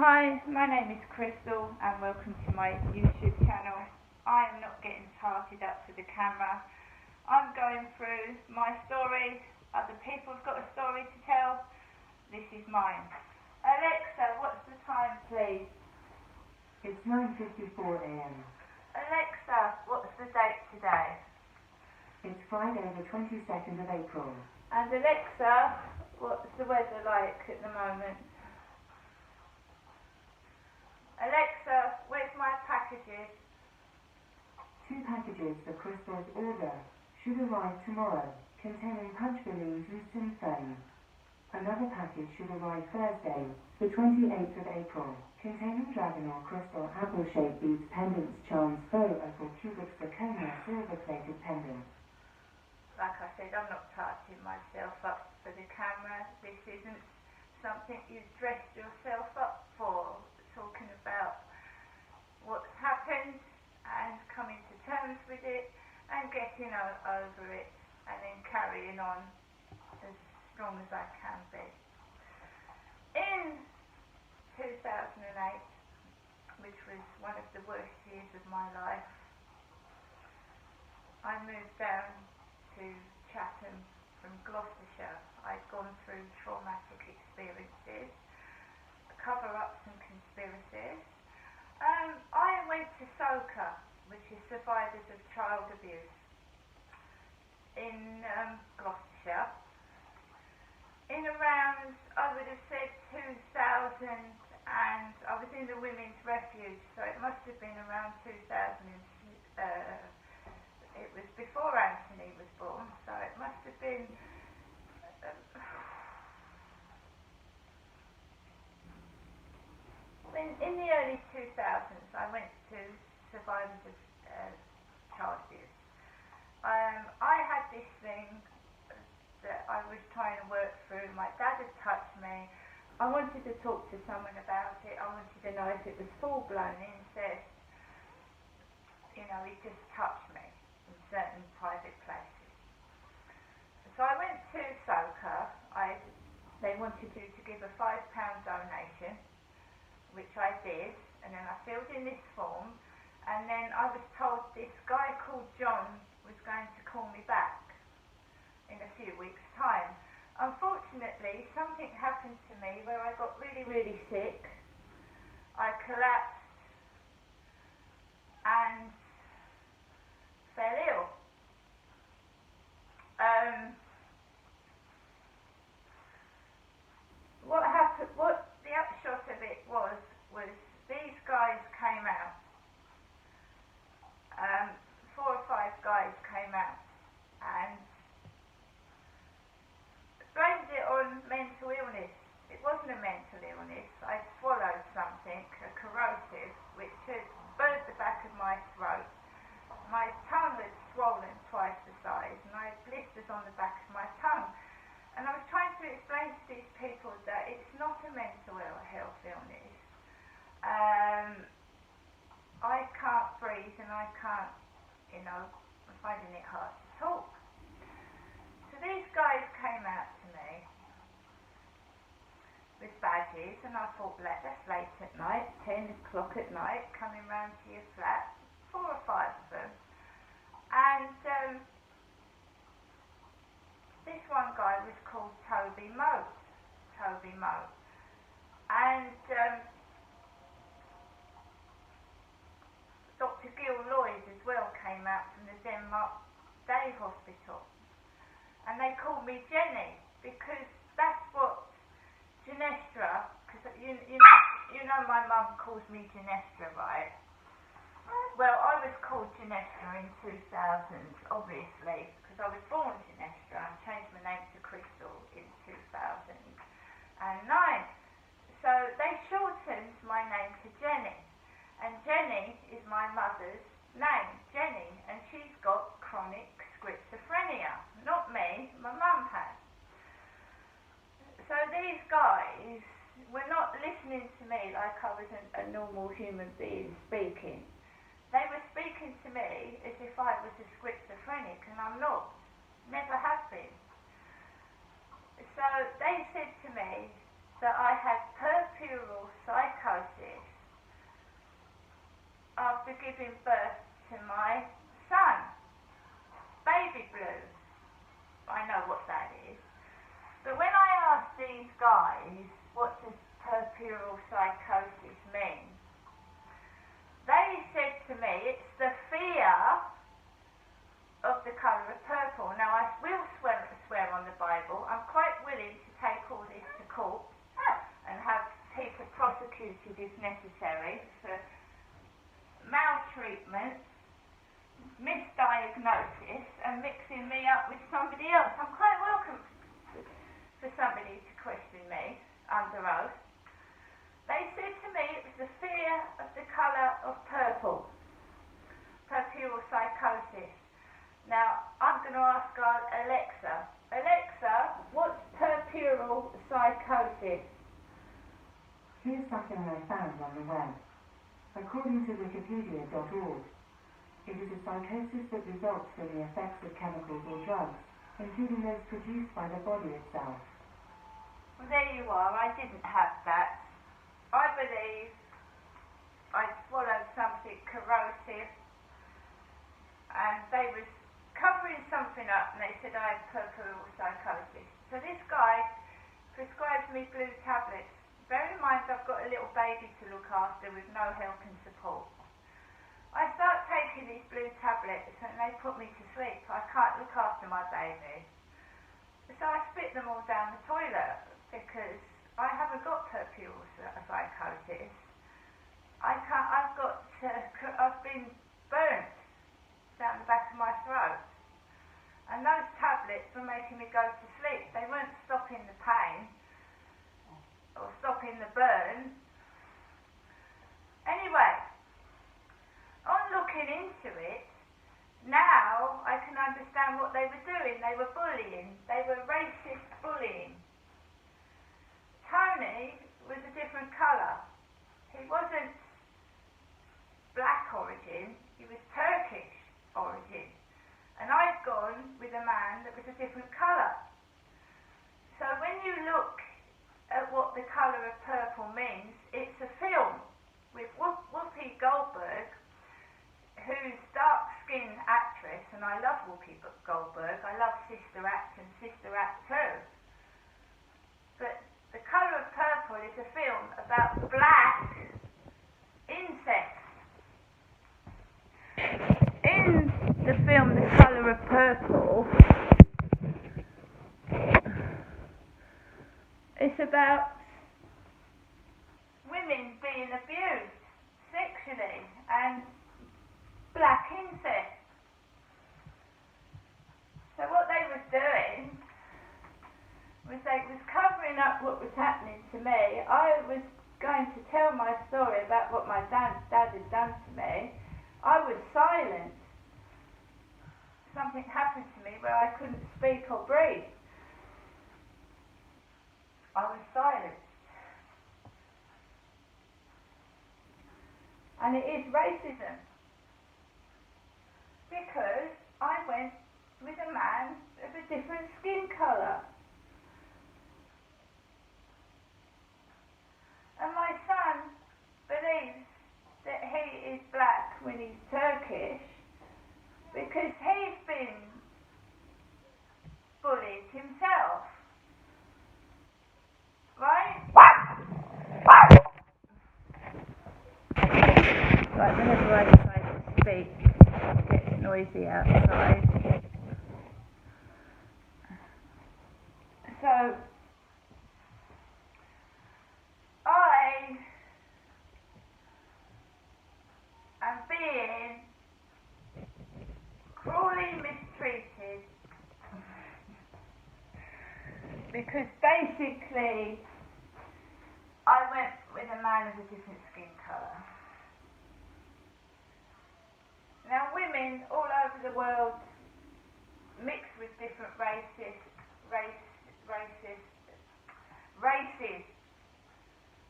Hi, my name is Crystal and welcome to my YouTube channel. I am not getting tarted up to the camera. I'm going through my story. Other people have got a story to tell. This is mine. Alexa, what's the time, please? It's 9:54 a.m. Alexa, what's the date today? It's Friday the 22nd of April. And Alexa, what's the weather like at the moment? Alexa, where's my packages? 2 packages for Crystal's order should arrive tomorrow, containing punch balloons and sim foam. Another package should arrive Thursday, the 28th of April, containing dragon or crystal apple-shaped beads, pendants, charms, faux opal, cubic zirconia, silver-plated pendants. Like I said, I'm not touching myself up for the camera. This isn't something you've dressed yourself up for. Talking about what's happened and coming to terms with it and getting over it and then carrying on as strong as I can be. In 2008, which was one of the worst years of my life, I moved down to Chatham from Gloucestershire. I'd gone through traumatic experiences, cover-ups and conspiracies. I went to SOCA, which is Survivors of Child Abuse, in Gloucestershire. In around, I would have said 2000, and I was in the Women's Refuge, so it must have been around 2000. It was before Anthony was born, so it must have been in the early 2000s. I went to Survivors of Child Abuse. I had this thing that I was trying to work through. My dad had touched me. I wanted to talk to someone about it. I wanted to know if it was full-blown incest. You know, he just touched me in certain private places. So I went to SOCA. They wanted you to give a £5 donation, which I did, and then I filled in this form, and then I was told this guy called John was going to call me back in a few weeks' time. Unfortunately, something happened to me where I got really, really sick. I collapsed and fell ill. What happened? What the upshot of it was these guys came out. 4 or 5 guys came out and blamed it on mental illness. It wasn't a mental illness. I swallowed something, a corrosive, which had burnt the back of my throat. My tongue had swollen twice the size, and I had blisters on the back of my tongue. And I was trying to explain to these people that it's not a mental health illness. I can't breathe and I can't, I'm finding it hard to talk. So these guys came out to me with badges, and I thought, that's late at night, 10 o'clock at night, coming round to your flat, 4 or 5 of them. And this one guy was called Toby Moat. And Dr. Gil Lloyd as well came out from the Denmark Day Hospital. And they called me Jenny, because that's what Genestra, because you know my mum calls me Genestra, right? Well, I was called Genestra in 2000, obviously, because I was born Genestra. I changed my name to Crystal in 2009. So they shortened my name to Jenny. And Jenny is my mother's name, Jenny, and she's got chronic schizophrenia. Not me, my mum has. So these guys were not listening to me like I was a normal human being speaking. They were speaking to me as if I was a schizophrenic, and I'm not. Never have been. So they said to me that I had puerperal psychosis giving birth to my son, baby blues. I know what that is. But when I asked these guys what does puerperal psychosis mean, they said to me it's the fear of the colour of purple. Now I will swear on the Bible. I'm quite willing to take all this to court and have people prosecuted if necessary for maltreatment, misdiagnosis and mixing me up with somebody else. I'm quite welcome for somebody to question me under oath. They said to me it was the fear of the colour of purple, puerperal psychosis. Now I'm going to ask our Alexa. Alexa, what's puerperal psychosis? Here's something I found on the web. According to Wikipedia.org, it is a psychosis that results from the effects of chemicals or drugs, including those produced by the body itself. Well, there you are. I didn't have that. I believe I swallowed something corrosive and they was covering something up and they said I had puerperal psychosis. So this guy prescribed me blue tablets. Bear in mind I've got a little baby to look after with no help and support. I start taking these blue tablets and they put me to sleep. I can't look after my baby. So I spit them all down the toilet because I haven't got puerperal psychosis. I've been burnt down the back of my throat. And those tablets were making me go to sleep. They weren't stopping the pain or stopping the burn. Anyway, on looking into it, now I can understand what they were doing. They were bullying. They were racist bullying. Tony was a different colour. He wasn't black origin, he was Turkish origin. And I'd gone with a man that was a different colour. So when you look at what the colour of purple means, it's a film with Whoopi Goldberg, who's dark-skinned actress, and I love Whoopi Goldberg. I love Sister Act and Sister Act 2. But The Colour of Purple is a film about black incest. In the film The Colour of Purple, it's about women being abused sexually and black incest. So what they was doing was they was covering up what was happening to me. I was going to tell my story about what my dad had done to me. I was silent. Something happened to me where I couldn't speak or breathe. I was silent. And it is racism. Because I went with a man of a different skin colour. And my son believes that he is black when he's Turkish because he's been bullied himself. Right? Right, whenever I try to speak, it gets noisy outside. So, I am being cruelly mistreated because basically I went with a man of a different skin colour. Now women all over the world mix with different races,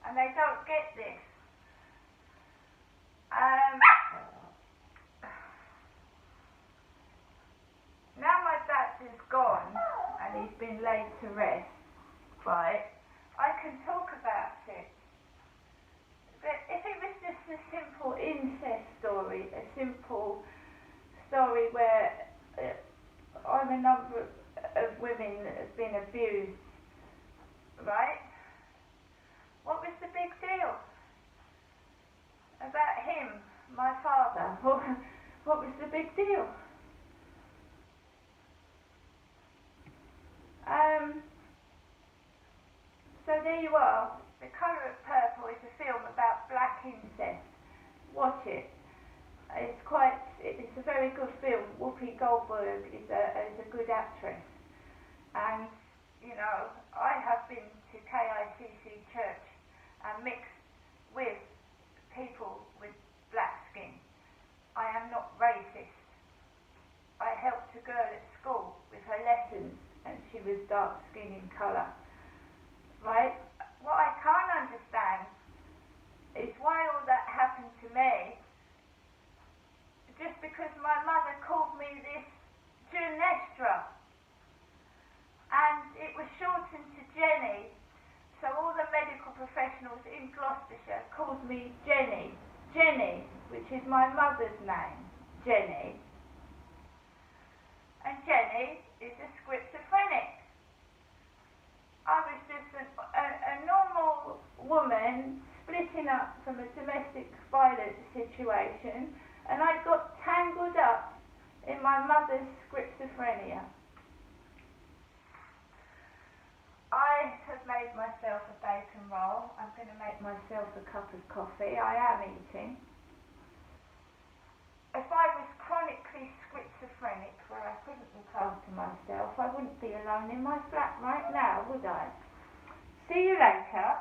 and they don't get this. Now my dad is gone and he's been laid to rest, right? I can talk about it. But if it was just a simple incest story, story where I'm a number of women that have been abused, right? What was the big deal about him, my father? What was the big deal? So there you are. The Colour of Purple is a film about black incest. Watch it. It's a very good film. Whoopi Goldberg is a good actress. And, you know, I have been to KICC Church and mixed with people with black skin. I am not racist. I helped a girl at school with her lessons and she was dark skin in colour. Right? What I can't understand is why all that happened to me just because my mother called me this Genestra. And it was shortened to Jenny, so all the medical professionals in Gloucestershire called me Jenny. Jenny, which is my mother's name, Jenny. And Jenny is a schizophrenic. I was just a normal woman splitting up from a domestic violence situation, and I got tangled up in my mother's schizophrenia. I have made myself a bacon roll. I'm going to make myself a cup of coffee. I am eating. If I was chronically schizophrenic, where I couldn't look after myself, I wouldn't be alone in my flat right now, would I? See you later.